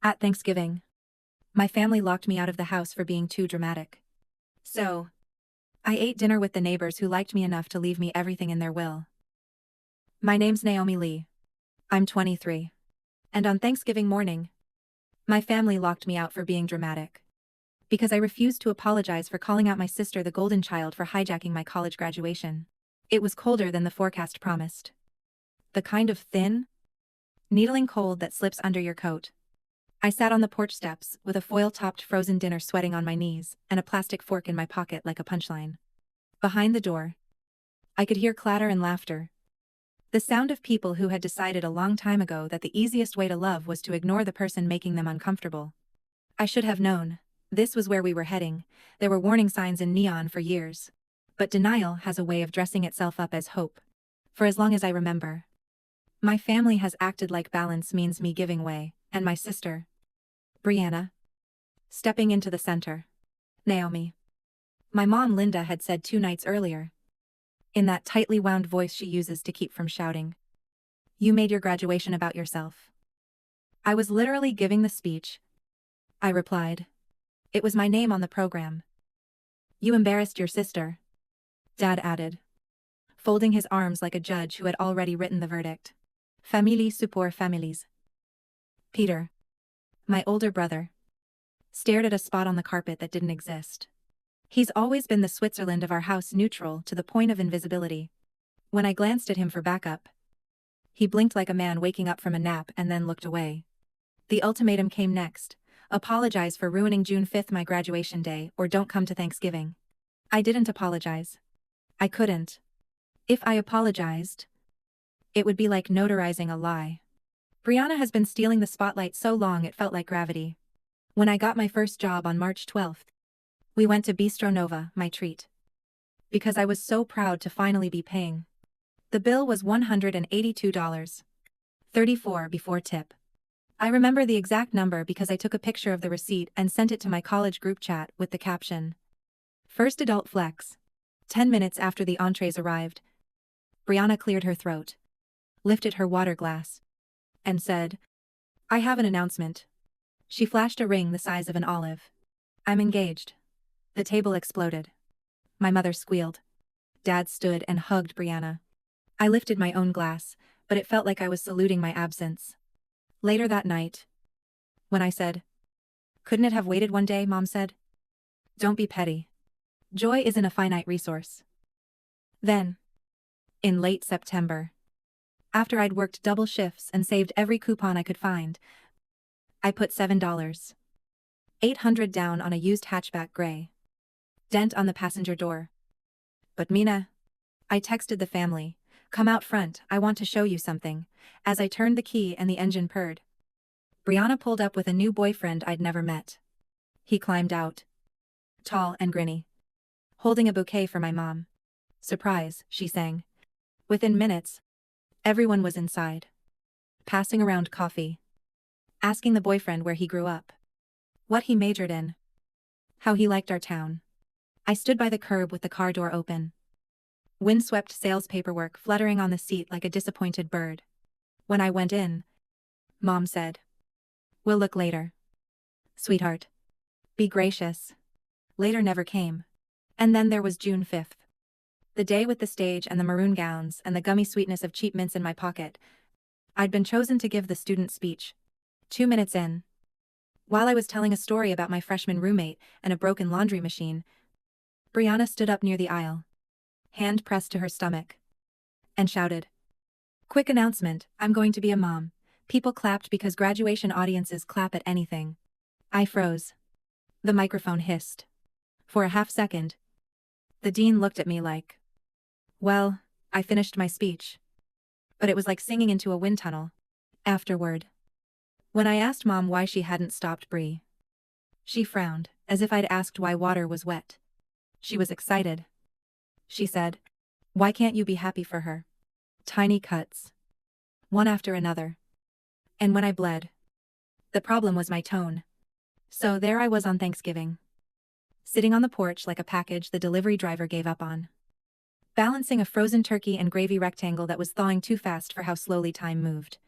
At Thanksgiving, my family locked me out of the house for being too dramatic. So, I ate dinner with the neighbors who liked me enough to leave me everything in their will. My name's Naomi Lee. I'm 23. And on Thanksgiving morning, my family locked me out for being dramatic. Because I refused to apologize for calling out my sister the golden child for hijacking my college graduation. It was colder than the forecast promised. The kind of thin, needling cold that slips under your coat. I sat on the porch steps, with a foil-topped frozen dinner sweating on my knees, and a plastic fork in my pocket like a punchline. Behind the door, I could hear clatter and laughter. The sound of people who had decided a long time ago that the easiest way to love was to ignore the person making them uncomfortable. I should have known. This was where we were heading. There were warning signs in neon for years. But denial has a way of dressing itself up as hope. For as long as I remember. My family has acted like balance means me giving way, and my sister, Brianna, stepping into the center. Naomi. My mom Linda had said 2 nights earlier. In that tightly wound voice she uses to keep from shouting. You made your graduation about yourself. I was literally giving the speech. I replied. It was my name on the program. You embarrassed your sister. Dad added, folding his arms like a judge who had already written the verdict. Famille support families. Peter, my older brother, stared at a spot on the carpet that didn't exist. He's always been the Switzerland of our house, neutral to the point of invisibility. When I glanced at him for backup, he blinked like a man waking up from a nap and then looked away. The ultimatum came next. Apologize for ruining June 5th, my graduation day, or don't come to Thanksgiving. I didn't apologize. I couldn't. If I apologized, it would be like notarizing a lie. Brianna has been stealing the spotlight so long it felt like gravity. When I got my first job on March 12th, we went to Bistro Nova, my treat. Because I was so proud to finally be paying. The bill was $182.34 before tip. I remember the exact number because I took a picture of the receipt and sent it to my college group chat with the caption, First adult flex. 10 minutes after the entrees arrived, Brianna cleared her throat, lifted her water glass, and said, I have an announcement. She flashed a ring the size of an olive. I'm engaged. The table exploded. My mother squealed. Dad stood and hugged Brianna. I lifted my own glass, but it felt like I was saluting my absence. Later that night, when I said, couldn't it have waited one day, Mom said. Don't be petty. Joy isn't a finite resource. Then, in late September, after I'd worked double shifts and saved every coupon I could find, I put $7.800 down on a used hatchback gray. Dent on the passenger door. But Mina, I texted the family, come out front, I want to show you something, as I turned the key and the engine purred. Brianna pulled up with a new boyfriend I'd never met. He climbed out. Tall and grinny. Holding a bouquet for my mom. Surprise, she sang. Within minutes, everyone was inside. Passing around coffee. Asking the boyfriend where he grew up. What he majored in. How he liked our town. I stood by the curb with the car door open. Windswept sales paperwork fluttering on the seat like a disappointed bird. When I went in, Mom said, we'll look later. Sweetheart. Be gracious. Later never came. And then there was June 5th. The day with the stage and the maroon gowns and the gummy sweetness of cheap mints in my pocket. I'd been chosen to give the student speech. 2 minutes in. While I was telling a story about my freshman roommate and a broken laundry machine, Brianna stood up near the aisle, hand pressed to her stomach, and shouted, quick announcement, I'm going to be a mom. People clapped because graduation audiences clap at anything. I froze. The microphone hissed. For a half second, the dean looked at me like, well, I finished my speech. But it was like singing into a wind tunnel. Afterward, when I asked Mom why she hadn't stopped Brie, she frowned, as if I'd asked why water was wet. She was excited. She said, why can't you be happy for her? Tiny cuts. One after another. And when I bled, the problem was my tone. So there I was on Thanksgiving. Sitting on the porch like a package the delivery driver gave up on. Balancing a frozen turkey and gravy rectangle that was thawing too fast for how slowly time moved.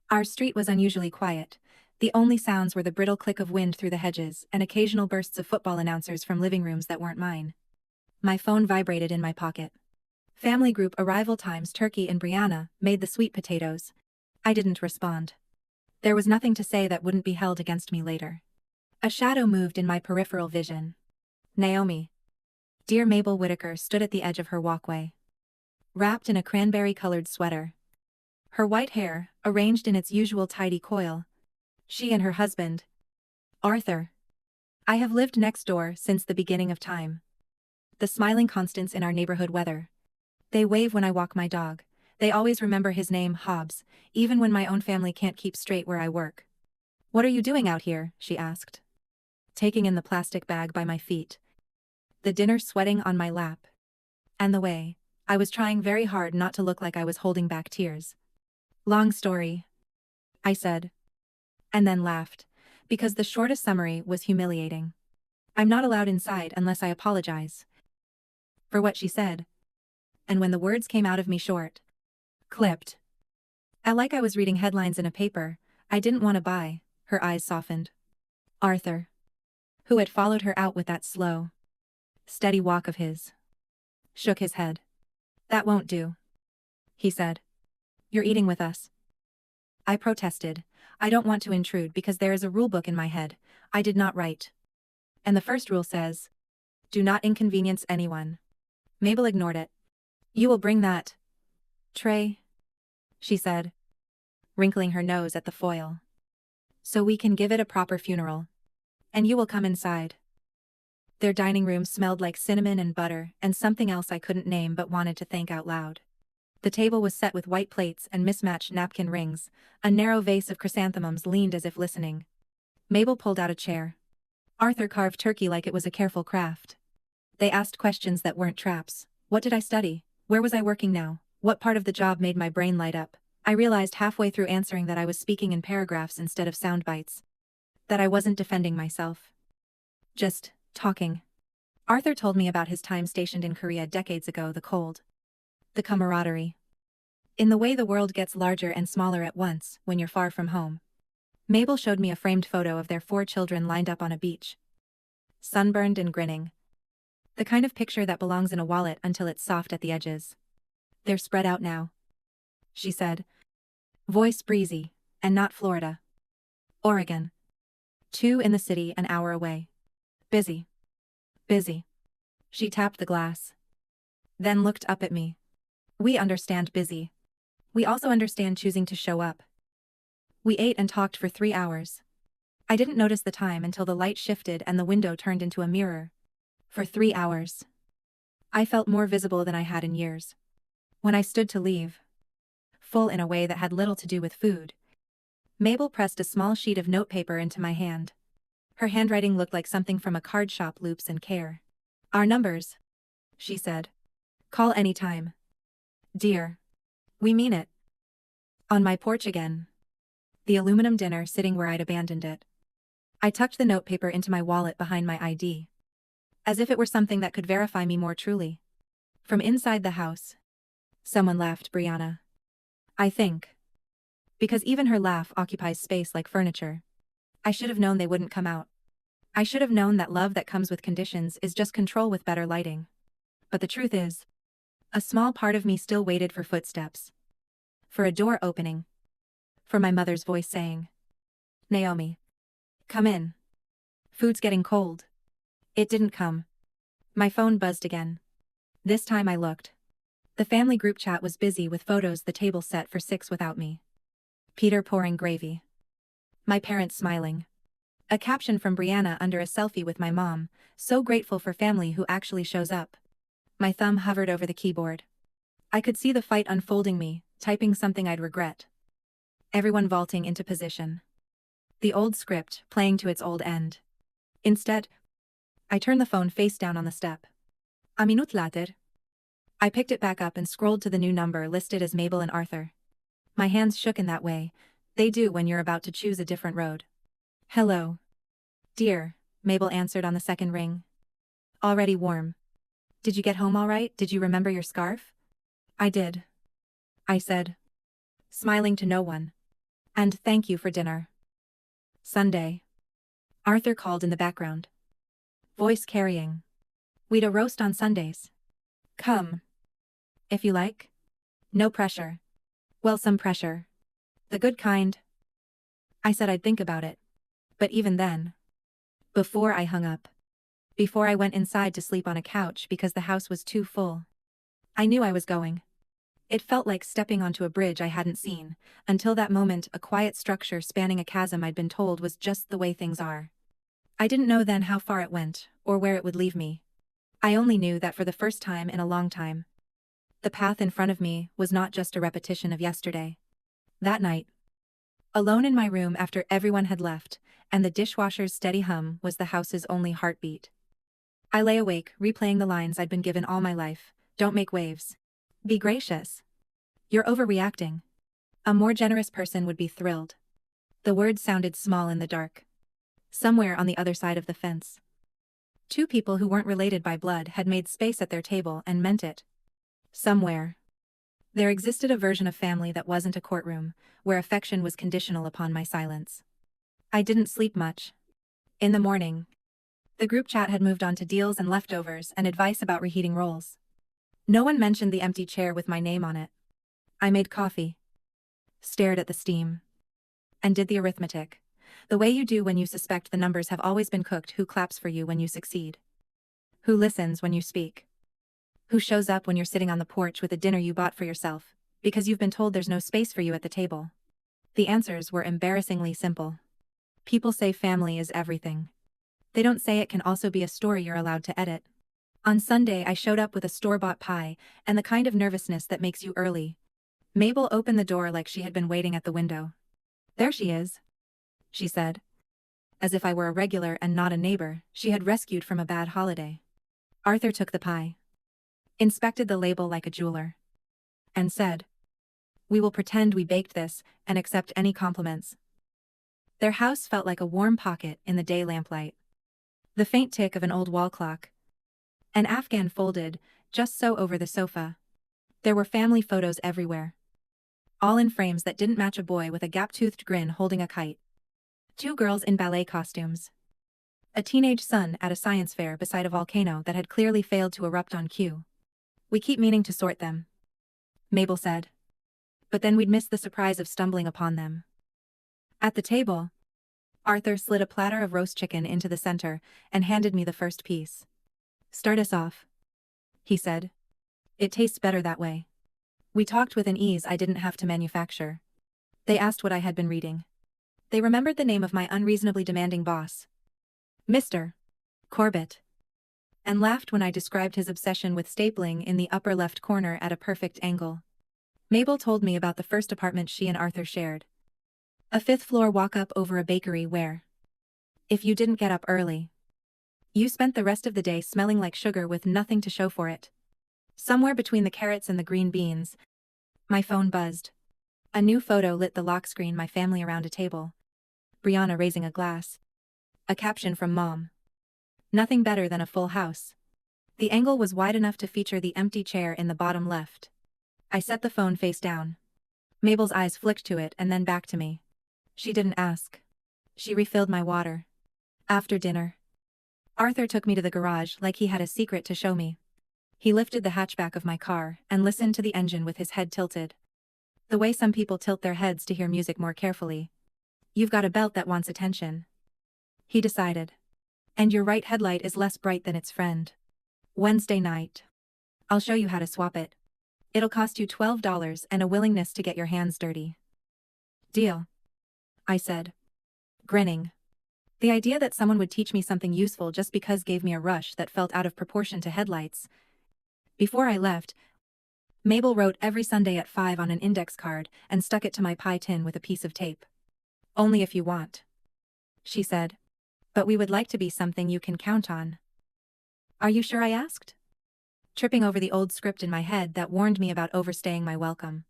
Our street was unusually quiet. The only sounds were the brittle click of wind through the hedges and occasional bursts of football announcers from living rooms that weren't mine. My phone vibrated in my pocket. Family group arrival times. Turkey and Brianna made the sweet potatoes. I didn't respond. There was nothing to say that wouldn't be held against me later. A shadow moved in my peripheral vision. Naomi. Dear Mabel Whitaker stood at the edge of her walkway. Wrapped in a cranberry-colored sweater. Her white hair, arranged in its usual tidy coil. She and her husband, Arthur. I have lived next door since the beginning of time. The smiling constants in our neighborhood weather. They wave when I walk my dog. They always remember his name, Hobbs, even when my own family can't keep straight where I work. What are you doing out here? She asked. Taking in the plastic bag by my feet. The dinner sweating on my lap. And the way I was trying very hard not to look like I was holding back tears. Long story, I said. And then laughed, because the shortest summary was humiliating. I'm not allowed inside unless I apologize for what she said. And when the words came out of me short, clipped. Like I was reading headlines in a paper I didn't want to buy, her eyes softened. Arthur, who had followed her out with that slow, steady walk of his, shook his head. That won't do, he said. You're eating with us. I protested. I don't want to intrude because there is a rulebook in my head I did not write. And the first rule says, do not inconvenience anyone. Mabel ignored it. You will bring that tray, she said, wrinkling her nose at the foil. So we can give it a proper funeral. And you will come inside. Their dining room smelled like cinnamon and butter and something else I couldn't name but wanted to thank out loud. The table was set with white plates and mismatched napkin rings. A narrow vase of chrysanthemums leaned as if listening. Mabel pulled out a chair. Arthur carved turkey like it was a careful craft. They asked questions that weren't traps. What did I study? Where was I working now? What part of the job made my brain light up? I realized halfway through answering that I was speaking in paragraphs instead of sound bites. That I wasn't defending myself. Just talking. Arthur told me about his time stationed in Korea decades ago, the cold. The camaraderie. In the way the world gets larger and smaller at once when you're far from home. Mabel showed me a framed photo of their 4 children lined up on a beach. Sunburned and grinning. The kind of picture that belongs in a wallet until it's soft at the edges. They're spread out now, she said. Voice breezy, and not Florida. Oregon. 2 in the city an hour away. Busy. Busy. She tapped the glass. Then looked up at me. We understand busy. We also understand choosing to show up. We ate and talked for 3 hours. I didn't notice the time until the light shifted and the window turned into a mirror. For 3 hours. I felt more visible than I had in years. When I stood to leave, full in a way that had little to do with food, Mabel pressed a small sheet of notepaper into my hand. Her handwriting looked like something from a card shop. Loops and care. Our numbers, she said. Call anytime. Dear. We mean it. On my porch again. The aluminum dinner sitting where I'd abandoned it. I tucked the notepaper into my wallet behind my ID. As if it were something that could verify me more truly. From inside the house. Someone laughed. Brianna. I think. Because even her laugh occupies space like furniture. I should have known they wouldn't come out. I should have known that love that comes with conditions is just control with better lighting. But the truth is, a small part of me still waited for footsteps. For a door opening. For my mother's voice saying, Naomi. Come in. Food's getting cold. It didn't come. My phone buzzed again. This time I looked. The family group chat was busy with photos, the table set for 6 without me. Peter pouring gravy. My parents smiling. A caption from Brianna under a selfie with my mom, so grateful for family who actually shows up. My thumb hovered over the keyboard. I could see the fight unfolding, me, typing something I'd regret. Everyone vaulting into position. The old script playing to its old end. Instead, I turned the phone face down on the step. A minute later. I picked it back up and scrolled to the new number listed as Mabel and Arthur. My hands shook in that way. They do when you're about to choose a different road. Hello. Dear, Mabel answered on the second ring. Already warm. Did you get home all right? Did you remember your scarf? I did. I said. Smiling to no one. And thank you for dinner. Sunday. Arthur called in the background. Voice carrying. We'd a roast on Sundays. Come. If you like. No pressure. Well, some pressure. The good kind. I said I'd think about it. But even then. Before I hung up. Before I went inside to sleep on a couch because the house was too full. I knew I was going. It felt like stepping onto a bridge I hadn't seen, until that moment a quiet structure spanning a chasm I'd been told was just the way things are. I didn't know then how far it went, or where it would leave me. I only knew that for the first time in a long time, the path in front of me was not just a repetition of yesterday. That night, alone in my room after everyone had left, and the dishwasher's steady hum was the house's only heartbeat. I lay awake, replaying the lines I'd been given all my life. Don't make waves. Be gracious. You're overreacting. A more generous person would be thrilled. The words sounded small in the dark. Somewhere on the other side of the fence. Two people who weren't related by blood had made space at their table and meant it. Somewhere. There existed a version of family that wasn't a courtroom, where affection was conditional upon my silence. I didn't sleep much. In the morning, the group chat had moved on to deals and leftovers and advice about reheating rolls. No one mentioned the empty chair with my name on it. I made coffee, stared at the steam, and did the arithmetic. The way you do when you suspect the numbers have always been cooked. Who claps for you when you succeed? Who listens when you speak? Who shows up when you're sitting on the porch with a dinner you bought for yourself, because you've been told there's no space for you at the table? The answers were embarrassingly simple. People say family is everything. They don't say it can also be a story you're allowed to edit. On Sunday I showed up with a store-bought pie, and the kind of nervousness that makes you early. Mabel opened the door like she had been waiting at the window. There she is, she said. As if I were a regular and not a neighbor she had rescued from a bad holiday. Arthur took the pie, inspected the label like a jeweler, and said, "We will pretend we baked this and accept any compliments." Their house felt like a warm pocket in the day lamplight. The faint tick of an old wall clock. An Afghan folded, just so over the sofa. There were family photos everywhere. All in frames that didn't match a boy with a gap-toothed grin holding a kite. Two girls in ballet costumes. A teenage son at a science fair beside a volcano that had clearly failed to erupt on cue. We keep meaning to sort them, Mabel said. But then we'd miss the surprise of stumbling upon them. At the table, Arthur slid a platter of roast chicken into the center and handed me the first piece. "Start us off," he said. "It tastes better that way." We talked with an ease I didn't have to manufacture. They asked what I had been reading. They remembered the name of my unreasonably demanding boss, Mr. Corbett, and laughed when I described his obsession with stapling in the upper left corner at a perfect angle. Mabel told me about the first apartment she and Arthur shared. A fifth-floor walk-up over a bakery where, if you didn't get up early, you spent the rest of the day smelling like sugar with nothing to show for it. Somewhere between the carrots and the green beans, my phone buzzed. A new photo lit the lock screen. My family around a table. Brianna raising a glass. A caption from Mom. Nothing better than a full house. The angle was wide enough to feature the empty chair in the bottom left. I set the phone face down. Mabel's eyes flicked to it and then back to me. She didn't ask. She refilled my water. After dinner, Arthur took me to the garage like he had a secret to show me. He lifted the hatchback of my car and listened to the engine with his head tilted. The way some people tilt their heads to hear music more carefully. "You've got a belt that wants attention," he decided. "And your right headlight is less bright than its friend. Wednesday night. I'll show you how to swap it. It'll cost you $12 and a willingness to get your hands dirty." "Deal," I said, grinning. The idea that someone would teach me something useful just because gave me a rush that felt out of proportion to headlights. Before I left, Mabel wrote "every Sunday at 5" on an index card and stuck it to my pie tin with a piece of tape. "Only if you want," she said. "But we would like to be something you can count on." "Are you sure?" I asked, tripping over the old script in my head that warned me about overstaying my welcome.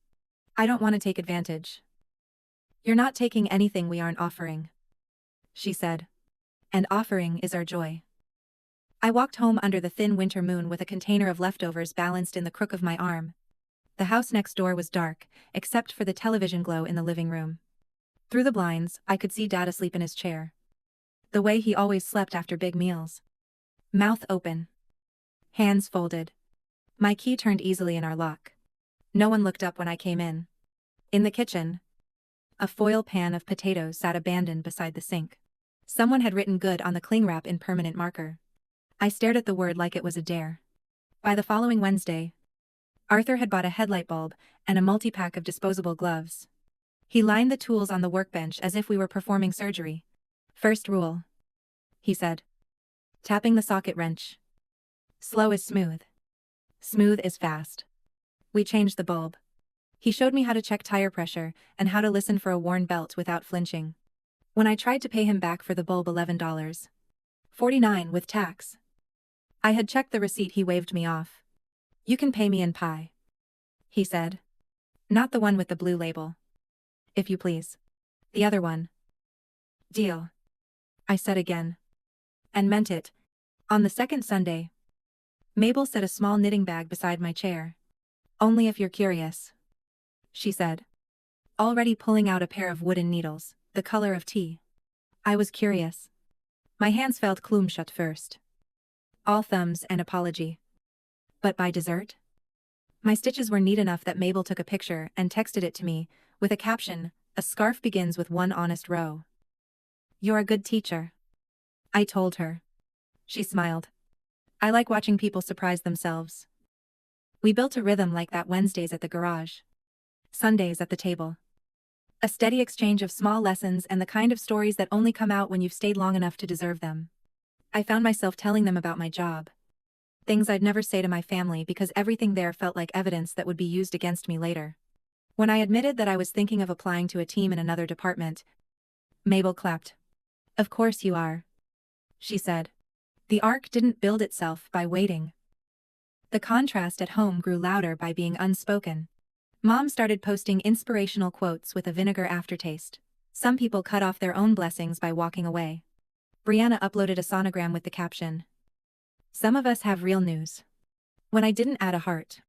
"I don't want to take advantage." "You're not taking anything we aren't offering," she said. "And offering is our joy." I walked home under the thin winter moon with a container of leftovers balanced in the crook of my arm. The house next door was dark, except for the television glow in the living room. Through the blinds, I could see Dad asleep in his chair. The way he always slept after big meals. Mouth open. Hands folded. My key turned easily in our lock. No one looked up when I came in. In the kitchen, a foil pan of potatoes sat abandoned beside the sink. Someone had written good on the cling wrap in permanent marker. I stared at the word like it was a dare. By the following Wednesday, Arthur had bought a headlight bulb and a multi-pack of disposable gloves. He lined the tools on the workbench as if we were performing surgery. First rule, he said, tapping the socket wrench. Slow is smooth. Smooth is fast. We changed the bulb. He showed me how to check tire pressure and how to listen for a worn belt without flinching. When I tried to pay him back for the bulb $11.49 with tax, I had checked the receipt. He waved me off. You can pay me in pie, he said. Not the one with the blue label. If you please. The other one. Deal, I said again. And meant it. On the second Sunday, Mabel set a small knitting bag beside my chair. Only if you're curious, she said, already pulling out a pair of wooden needles, the color of tea. I was curious. My hands felt klumpshut first. All thumbs and apology. But by dessert? My stitches were neat enough that Mabel took a picture and texted it to me, with a caption, "A scarf begins with one honest row." You're a good teacher, I told her. She smiled. I like watching people surprise themselves. We built a rhythm like that: Wednesdays at the garage, Sundays at the table. A steady exchange of small lessons and the kind of stories that only come out when you've stayed long enough to deserve them. I found myself telling them about my job. Things I'd never say to my family because everything there felt like evidence that would be used against me later. When I admitted that I was thinking of applying to a team in another department, Mabel clapped. Of course you are, she said. The arc didn't build itself by waiting. The contrast at home grew louder by being unspoken. Mom started posting inspirational quotes with a vinegar aftertaste. Some people cut off their own blessings by walking away. Brianna uploaded a sonogram with the caption, "Some of us have real news." When I didn't add a heart,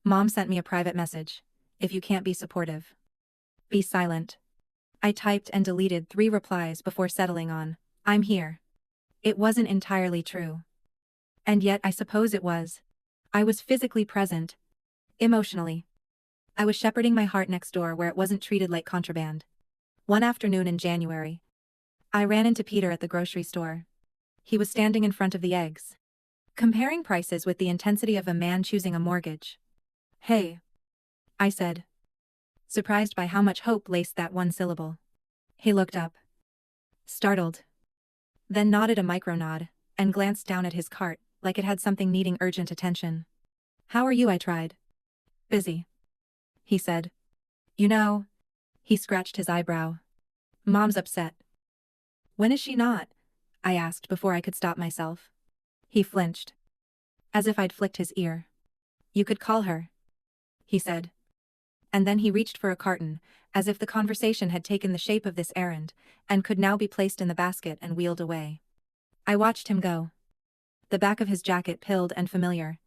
Mom sent me a private message. If you can't be supportive, be silent. I typed and deleted 3 replies before settling on, "I'm here." It wasn't entirely true. And yet I suppose it was. I was physically present. Emotionally. I was shepherding my heart next door where it wasn't treated like contraband. One afternoon in January, I ran into Peter at the grocery store. He was standing in front of the eggs, comparing prices with the intensity of a man choosing a mortgage. Hey, I said, surprised by how much hope laced that one syllable. He looked up, startled, then nodded a micro-nod, and glanced down at his cart, like it had something needing urgent attention. How are you? I tried. Busy, he said. You know, he scratched his eyebrow. Mom's upset. When is she not? I asked before I could stop myself. He flinched, as if I'd flicked his ear. You could call her, he said. And then he reached for a carton, as if the conversation had taken the shape of this errand, and could now be placed in the basket and wheeled away. I watched him go. The back of his jacket pilled and familiar.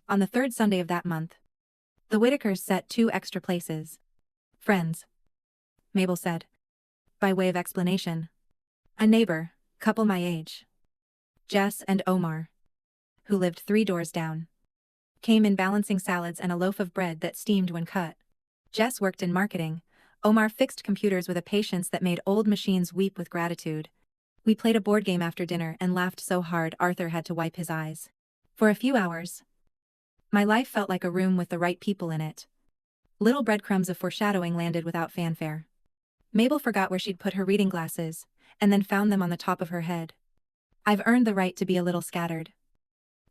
On the 3rd Sunday of that month, the Whitakers set 2 extra places. Friends, Mabel said, by way of explanation. A neighbor, couple my age. Jess and Omar, who lived 3 doors down, came in balancing salads and a loaf of bread that steamed when cut. Jess worked in marketing. Omar fixed computers with a patience that made old machines weep with gratitude. We played a board game after dinner and laughed so hard Arthur had to wipe his eyes. For a few hours, my life felt like a room with the right people in it. Little breadcrumbs of foreshadowing landed without fanfare. Mabel forgot where she'd put her reading glasses, and then found them on the top of her head. I've earned the right to be a little scattered,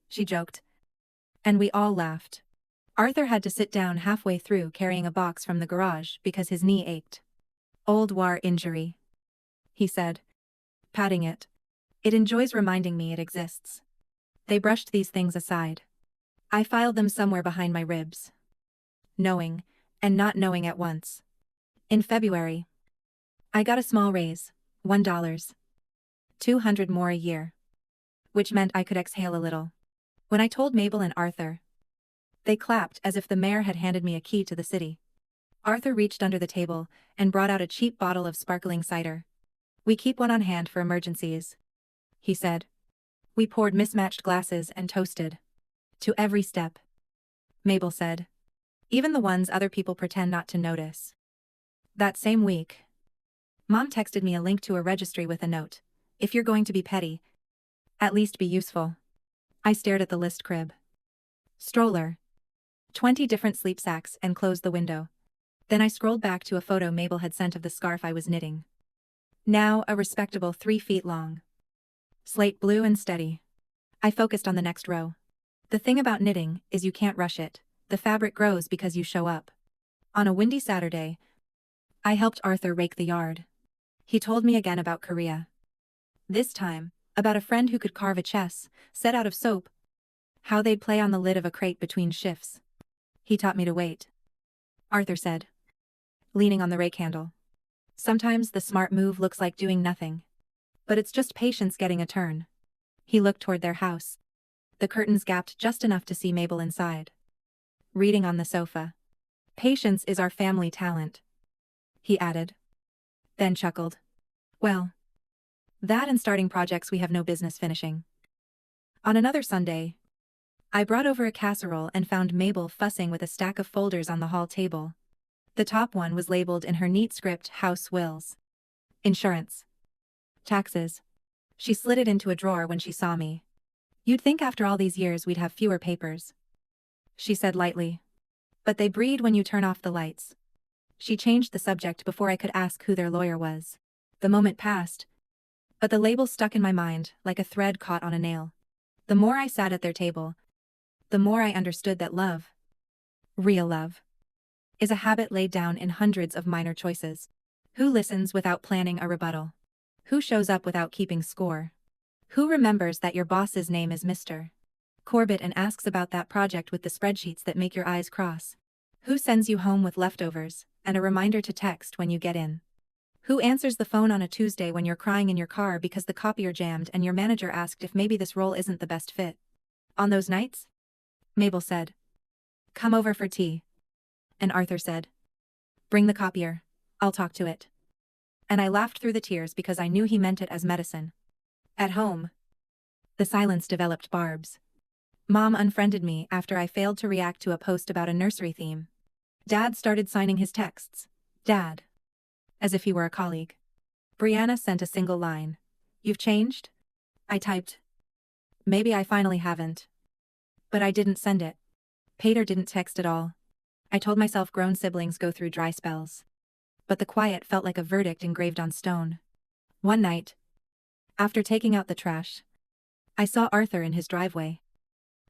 she joked. And we all laughed. Arthur had to sit down halfway through carrying a box from the garage because his knee ached. Old war injury, he said, patting it. It enjoys reminding me it exists. They brushed these things aside. I filed them somewhere behind my ribs. Knowing, and not knowing at once. In February, I got a small raise, $1. $200 more a year. Which meant I could exhale a little. When I told Mabel and Arthur, they clapped as if the mayor had handed me a key to the city. Arthur reached under the table and brought out a cheap bottle of sparkling cider. "We keep one on hand for emergencies," he said. We poured mismatched glasses and toasted. "To every step," Mabel said. "Even the ones other people pretend not to notice." That same week, Mom texted me a link to a registry with a note. "If you're going to be petty, at least be useful." I stared at the list crib. Stroller. 20 different sleep sacks and closed the window. Then I scrolled back to a photo Mabel had sent of the scarf I was knitting. Now a respectable 3 feet long. Slate blue and steady. I focused on the next row. The thing about knitting is you can't rush it. The fabric grows because you show up. On a windy Saturday, I helped Arthur rake the yard. He told me again about Korea. This time, about a friend who could carve a chess, set out of soap. How they'd play on the lid of a crate between shifts. He taught me to wait. Arthur said, leaning on the rake handle. Sometimes the smart move looks like doing nothing. But it's just patience getting a turn. He looked toward their house. The curtains gapped just enough to see Mabel inside. Reading on the sofa. "Patience is our family talent," he added. Then chuckled. "Well, that and starting projects we have no business finishing." On another Sunday, I brought over a casserole and found Mabel fussing with a stack of folders on the hall table. The top one was labeled in her neat script house wills. Insurance. Taxes. She slid it into a drawer when she saw me. "You'd think after all these years we'd have fewer papers," she said lightly. "But they breed when you turn off the lights." She changed the subject before I could ask who their lawyer was. The moment passed, but the label stuck in my mind like a thread caught on a nail. The more I sat at their table, the more I understood that love, real love, is a habit laid down in hundreds of minor choices. Who listens without planning a rebuttal? Who shows up without keeping score? Who remembers that your boss's name is Mr. Corbett and asks about that project with the spreadsheets that make your eyes cross? Who sends you home with leftovers and a reminder to text when you get in? Who answers the phone on a Tuesday when you're crying in your car because the copier jammed and your manager asked if maybe this role isn't the best fit? On those nights? Mabel said, "Come over for tea." And Arthur said, "Bring the copier. I'll talk to it." And I laughed through the tears because I knew he meant it as medicine. At home, the silence developed barbs. Mom unfriended me after I failed to react to a post about a nursery theme. Dad started signing his texts, "Dad," as if he were a colleague. Brianna sent a single line. "You've changed?" I typed, "Maybe I finally haven't." But I didn't send it. Pater didn't text at all. I told myself grown siblings go through dry spells. But the quiet felt like a verdict engraved on stone. One night, after taking out the trash, I saw Arthur in his driveway,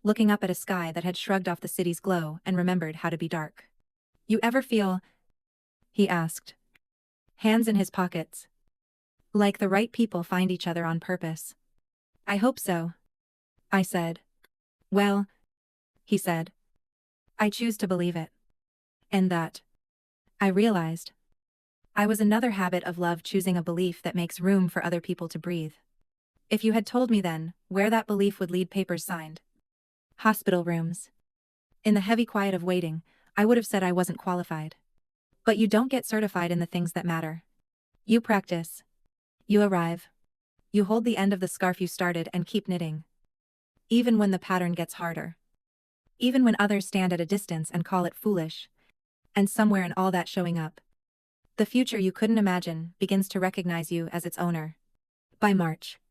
looking up at a sky that had shrugged off the city's glow and remembered how to be dark. "You ever feel," he asked, hands in his pockets, "like the right people find each other on purpose?" "I hope so," I said. "Well," he said, "I choose to believe it." And that, I realized, I was another habit of love, choosing a belief that makes room for other people to breathe. If you had told me then where that belief would lead, papers signed, hospital rooms, in the heavy quiet of waiting, I would have said I wasn't qualified. But you don't get certified in the things that matter. You practice. You arrive. You hold the end of the scarf you started and keep knitting. Even when the pattern gets harder. Even when others stand at a distance and call it foolish. And somewhere in all that showing up, the future you couldn't imagine begins to recognize you as its owner. By March,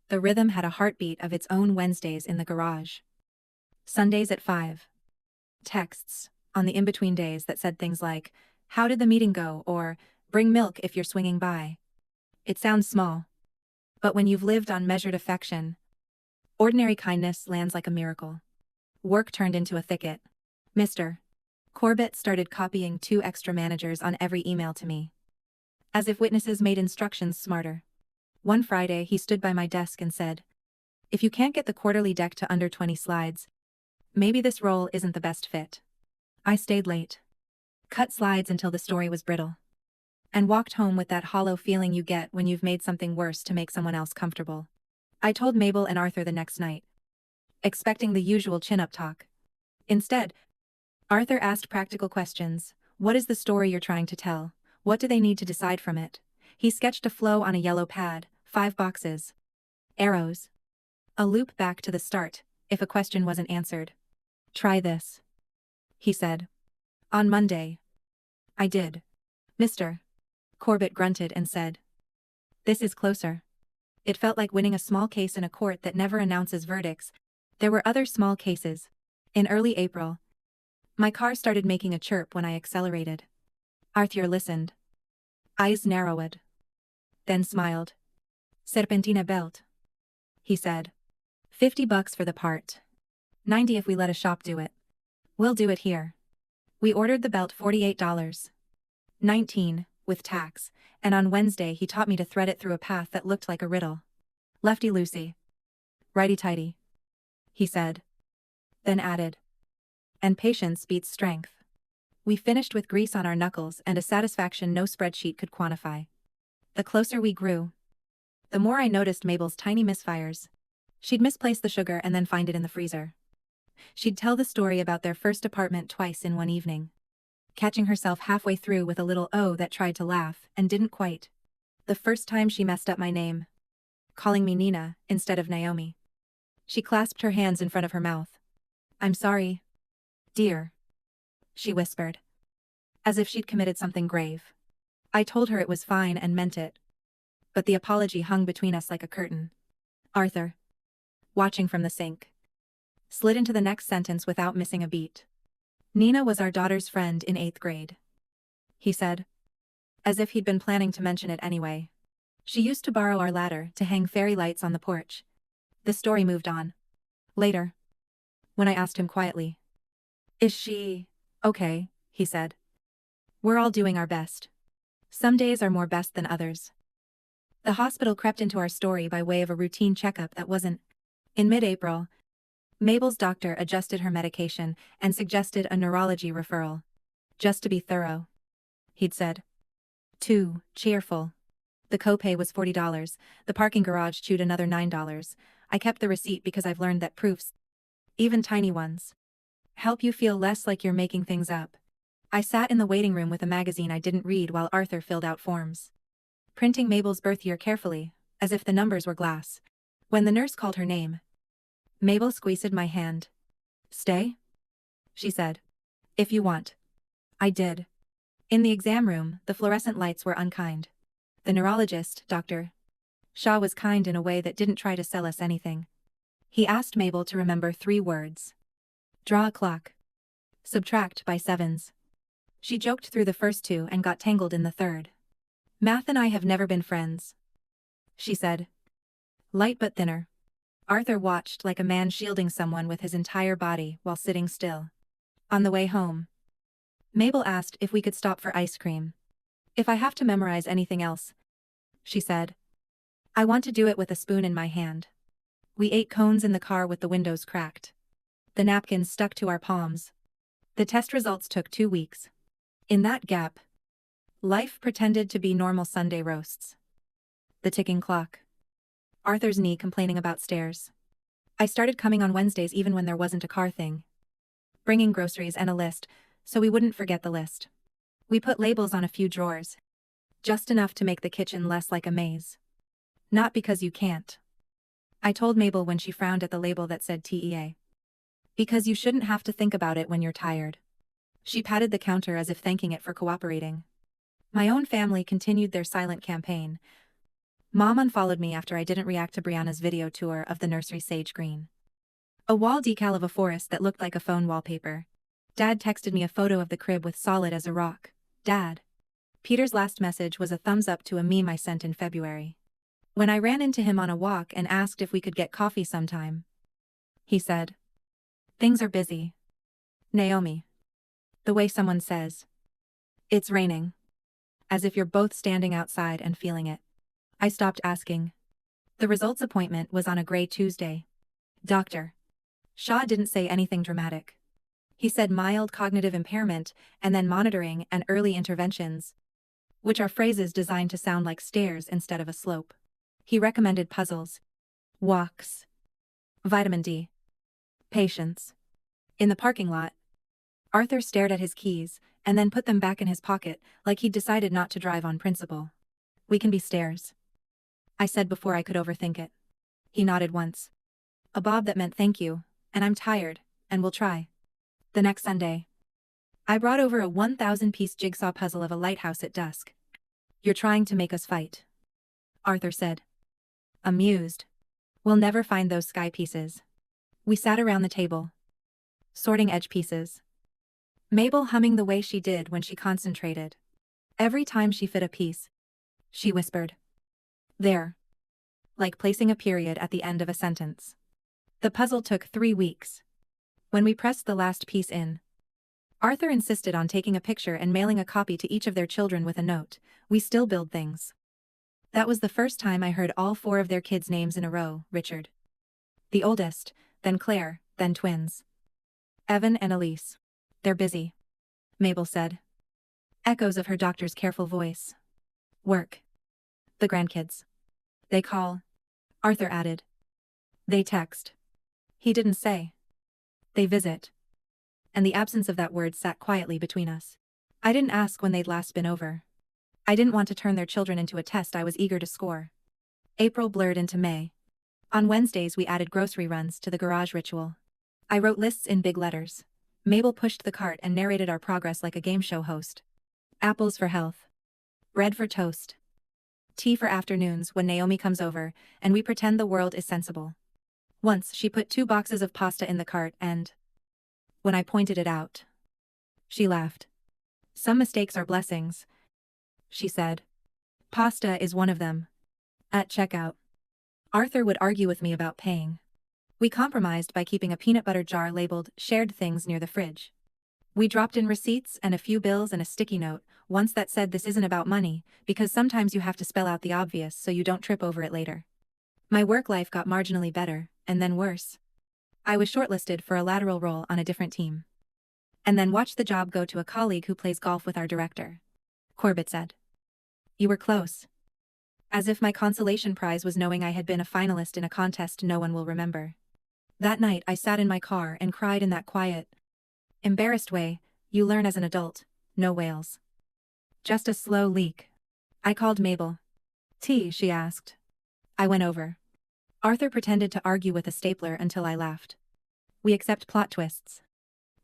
the rhythm had a heartbeat of its own. Wednesdays in the garage. Sundays at 5. Texts on the in-between days that said things like, "How did the meeting go?" or "Bring milk if you're swinging by." It sounds small. But when you've lived on measured affection, ordinary kindness lands like a miracle. Work turned into a thicket. Mr. Corbett started copying 2 extra managers on every email to me, as if witnesses made instructions smarter. One Friday he stood by my desk and said, "If you can't get the quarterly deck to under 20 slides, maybe this role isn't the best fit." I stayed late, cut slides until the story was brittle, and walked home with that hollow feeling you get when you've made something worse to make someone else comfortable. I told Mabel and Arthur the next night, expecting the usual chin-up talk. Instead, Arthur asked practical questions. What is the story you're trying to tell? What do they need to decide from it? He sketched a flow on a yellow pad, 5 boxes. Arrows. A loop back to the start, if a question wasn't answered. Try this, he said. On Monday. I did. Mr. Corbett grunted and said. This is closer. It felt like winning a small case in a court that never announces verdicts. There were other small cases. In early April, my car started making a chirp when I accelerated. Arthur listened. Eyes narrowed. Then smiled. Serpentina belt, he said. $50 for the part. 90 if we let a shop do it. We'll do it here. We ordered the belt $48. 19, with tax, and on Wednesday he taught me to thread it through a path that looked like a riddle. Lefty-loosey. Righty-tighty, he said. Then added. And patience beats strength. We finished with grease on our knuckles and a satisfaction no spreadsheet could quantify. The closer we grew, the more I noticed Mabel's tiny misfires. She'd misplace the sugar and then find it in the freezer. She'd tell the story about their first apartment twice in one evening, catching herself halfway through with a little "oh" that tried to laugh and didn't quite. The first time she messed up my name, calling me Nina instead of Naomi. She clasped her hands in front of her mouth. I'm sorry, dear, she whispered, as if she'd committed something grave. I told her it was fine and meant it, but the apology hung between us like a curtain. Arthur, watching from the sink, slid into the next sentence without missing a beat. Nina was our daughter's friend in 8th grade, he said, as if he'd been planning to mention it anyway. She used to borrow our ladder to hang fairy lights on the porch. The story moved on. Later, when I asked him quietly, is she okay, he said. We're all doing our best. Some days are more best than others. The hospital crept into our story by way of a routine checkup that wasn't. In mid-April, Mabel's doctor adjusted her medication and suggested a neurology referral. Just to be thorough, he'd said. Too cheerful. The copay was $40. The parking garage chewed another $9. I kept the receipt because I've learned that proofs, even tiny ones, help you feel less like you're making things up. I sat in the waiting room with a magazine I didn't read while Arthur filled out forms, printing Mabel's birth year carefully, as if the numbers were glass. When the nurse called her name, Mabel squeezed my hand. Stay? She said. If you want. I did. In the exam room, the fluorescent lights were unkind. The neurologist, Dr. Shaw, was kind in a way that didn't try to sell us anything. He asked Mabel to remember 3 words. Draw a clock. Subtract by 7s. She joked through the first 2 and got tangled in the third. Math and I have never been friends, she said. Light but thinner. Arthur watched like a man shielding someone with his entire body while sitting still. On the way home, Mabel asked if we could stop for ice cream. If I have to memorize anything else, she said, I want to do it with a spoon in my hand. We ate cones in the car with the windows cracked. The napkins stuck to our palms. The test results took 2 weeks. In that gap, life pretended to be normal Sunday roasts. The ticking clock. Arthur's knee complaining about stairs. I started coming on Wednesdays even when there wasn't a car thing. Bringing groceries and a list, so we wouldn't forget the list. We put labels on a few drawers. Just enough to make the kitchen less like a maze. Not because you can't, I told Mabel when she frowned at the label that said TEA. Because you shouldn't have to think about it when you're tired. She patted the counter as if thanking it for cooperating. My own family continued their silent campaign. Mom unfollowed me after I didn't react to Brianna's video tour of the nursery sage green. A wall decal of a forest that looked like a phone wallpaper. Dad texted me a photo of the crib with solid as a rock. Dad. Peter's last message was a thumbs up to a meme I sent in February. When I ran into him on a walk and asked if we could get coffee sometime, he said, things are busy, Naomi. The way someone says, it's raining. As if you're both standing outside and feeling it. I stopped asking. The results appointment was on a gray Tuesday. Dr. Shaw didn't say anything dramatic. He said mild cognitive impairment and then monitoring and early interventions, which are phrases designed to sound like stairs instead of a slope. He recommended puzzles, walks, vitamin D, patience. In the parking lot, Arthur stared at his keys, and then put them back in his pocket, like he'd decided not to drive on principle. "We can be stairs," I said before I could overthink it. He nodded once. A bob that meant thank you, and I'm tired, and we'll try. The next Sunday, I brought over a 1,000-piece jigsaw puzzle of a lighthouse at dusk. "You're trying to make us fight," Arthur said. Amused. "We'll never find those sky pieces." We sat around the table, sorting edge pieces. Mabel humming the way she did when she concentrated. Every time she fit a piece, she whispered, "There." Like placing a period at the end of a sentence. The puzzle took 3 weeks. When we pressed the last piece in, Arthur insisted on taking a picture and mailing a copy to each of their children with a note, "We still build things." That was the first time I heard all 4 of their kids' names in a row: Richard, the oldest, then Claire, then twins, Evan and Elise. "They're busy," Mabel said. Echoes of her doctor's careful voice. "Work. The grandkids. They call," Arthur added. "They text." He didn't say. "They visit." And the absence of that word sat quietly between us. I didn't ask when they'd last been over. I didn't want to turn their children into a test I was eager to score. April blurred into May. On Wednesdays we added grocery runs to the garage ritual. I wrote lists in big letters. Mabel pushed the cart and narrated our progress like a game show host. Apples for health. Bread for toast. Tea for afternoons when Naomi comes over, and we pretend the world is sensible. Once she put 2 boxes of pasta in the cart and, when I pointed it out, she laughed. "Some mistakes are blessings," she said. "Pasta is one of them." At checkout, Arthur would argue with me about paying. We compromised by keeping a peanut butter jar labeled "shared things" near the fridge. We dropped in receipts and a few bills and a sticky note, once that said "This isn't about money," because sometimes you have to spell out the obvious so you don't trip over it later. My work life got marginally better, and then worse. I was shortlisted for a lateral role on a different team. And then watched the job go to a colleague who plays golf with our director. Corbett said, "You were close." As if my consolation prize was knowing I had been a finalist in a contest no one will remember. That night I sat in my car and cried in that quiet, embarrassed way you learn as an adult: no wails. Just a slow leak. I called Mabel. "Tea?" she asked. I went over. Arthur pretended to argue with a stapler until I laughed. "We accept plot twists,"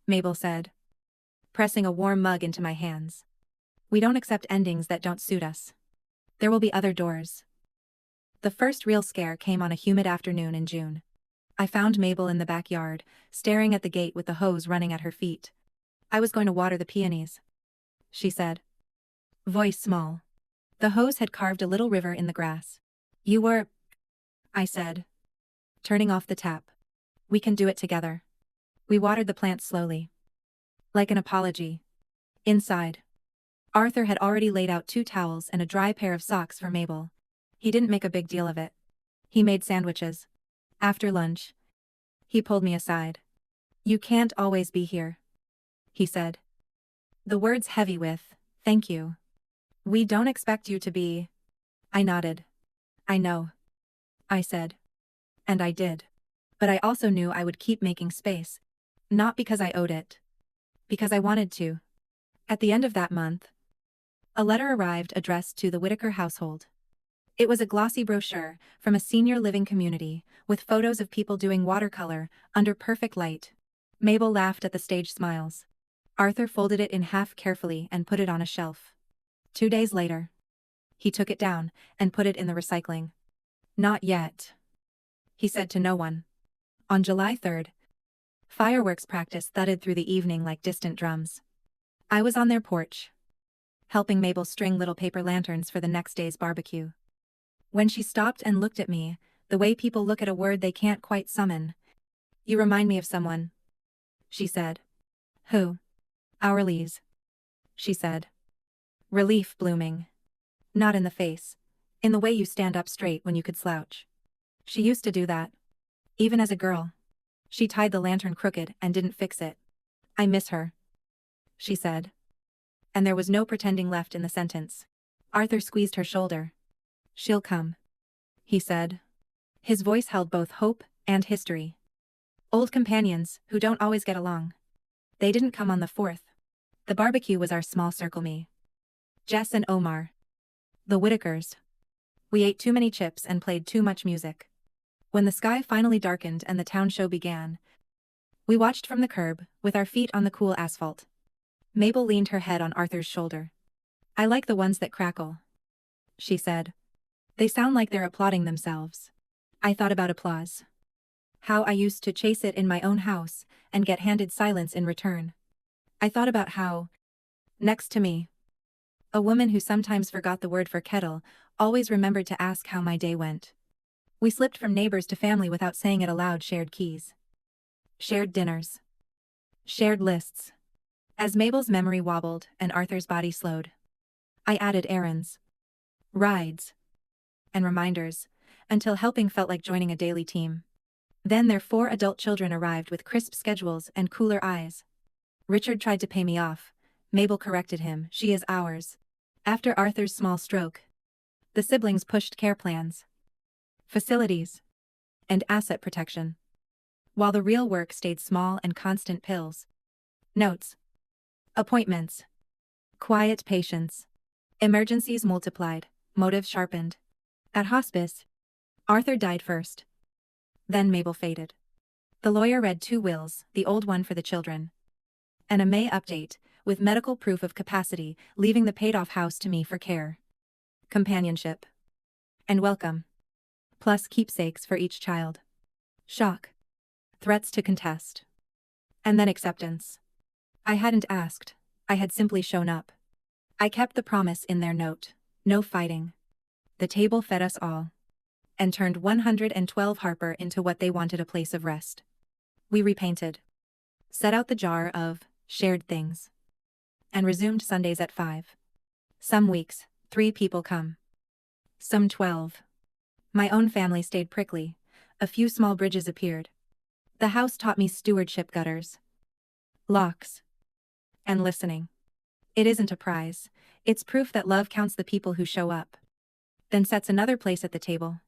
Mabel said, pressing a warm mug into my hands. "We don't accept endings that don't suit us. There will be other doors." The first real scare came on a humid afternoon in June. I found Mabel in the backyard, staring at the gate with the hose running at her feet. "I was going to water the peonies," she said. Voice small. The hose had carved a little river in the grass. "You were," I said, turning off the tap. "We can do it together." We watered the plants slowly. Like an apology. Inside, Arthur had already laid out 2 towels and a dry pair of socks for Mabel. He didn't make a big deal of it. He made sandwiches. After lunch, he pulled me aside. "You can't always be here," he said. The words heavy with, "Thank you." "We don't expect you to be." I nodded. "I know," I said. And I did. But I also knew I would keep making space. Not because I owed it. Because I wanted to. At the end of that month, a letter arrived addressed to the Whitaker household. It was a glossy brochure from a senior living community, with photos of people doing watercolor under perfect light. Mabel laughed at the stage smiles. Arthur folded it in half carefully and put it on a shelf. 2 days later, he took it down and put it in the recycling. "Not yet," he said to no one. On July 3rd, fireworks practice thudded through the evening like distant drums. I was on their porch, helping Mabel string little paper lanterns for the next day's barbecue. When she stopped and looked at me, the way people look at a word they can't quite summon. "You remind me of someone," she said. "Who?" "Our Lise," she said. Relief blooming. Not in the face. In the way you stand up straight when you could slouch. She used to do that. Even as a girl. She tied the lantern crooked and didn't fix it. "I miss her," she said. And there was no pretending left in the sentence. Arthur squeezed her shoulder. "She'll come," he said. His voice held both hope and history. Old companions who don't always get along. They didn't come on the 4th. The barbecue was our small circle: me, Jess and Omar, the Whitakers. We ate too many chips and played too much music. When the sky finally darkened and the town show began, we watched from the curb, with our feet on the cool asphalt. Mabel leaned her head on Arthur's shoulder. "I like the ones that crackle," she said. "They sound like they're applauding themselves." I thought about applause. How I used to chase it in my own house and get handed silence in return. I thought about how, next to me, a woman who sometimes forgot the word for kettle always remembered to ask how my day went. We slipped from neighbors to family without saying it aloud: shared keys, shared dinners, shared lists. As Mabel's memory wobbled and Arthur's body slowed, I added errands, rides, and reminders, until helping felt like joining a daily team. Then their 4 adult children arrived with crisp schedules and cooler eyes. Richard tried to pay me off. Mabel corrected him: "She is ours." After Arthur's small stroke, the siblings pushed care plans, facilities, and asset protection, while the real work stayed small and constant: pills, notes, appointments, quiet patience. Emergencies multiplied, motives sharpened. At hospice, Arthur died first. Then Mabel faded. The lawyer read 2 wills, the old one for the children, and a May update, with medical proof of capacity, leaving the paid-off house to me for care, companionship, and welcome, plus keepsakes for each child. Shock. Threats to contest. And then acceptance. I hadn't asked, I had simply shown up. I kept the promise in their note: no fighting. The table fed us all, and turned 112 Harper into what they wanted: a place of rest. We repainted, set out the jar of shared things, and resumed Sundays at 5. Some weeks, 3 people come. Some 12. My own family stayed prickly. A few small bridges appeared. The house taught me stewardship: gutters, locks, and listening. It isn't a prize. It's proof that love counts the people who show up. Then sets another place at the table.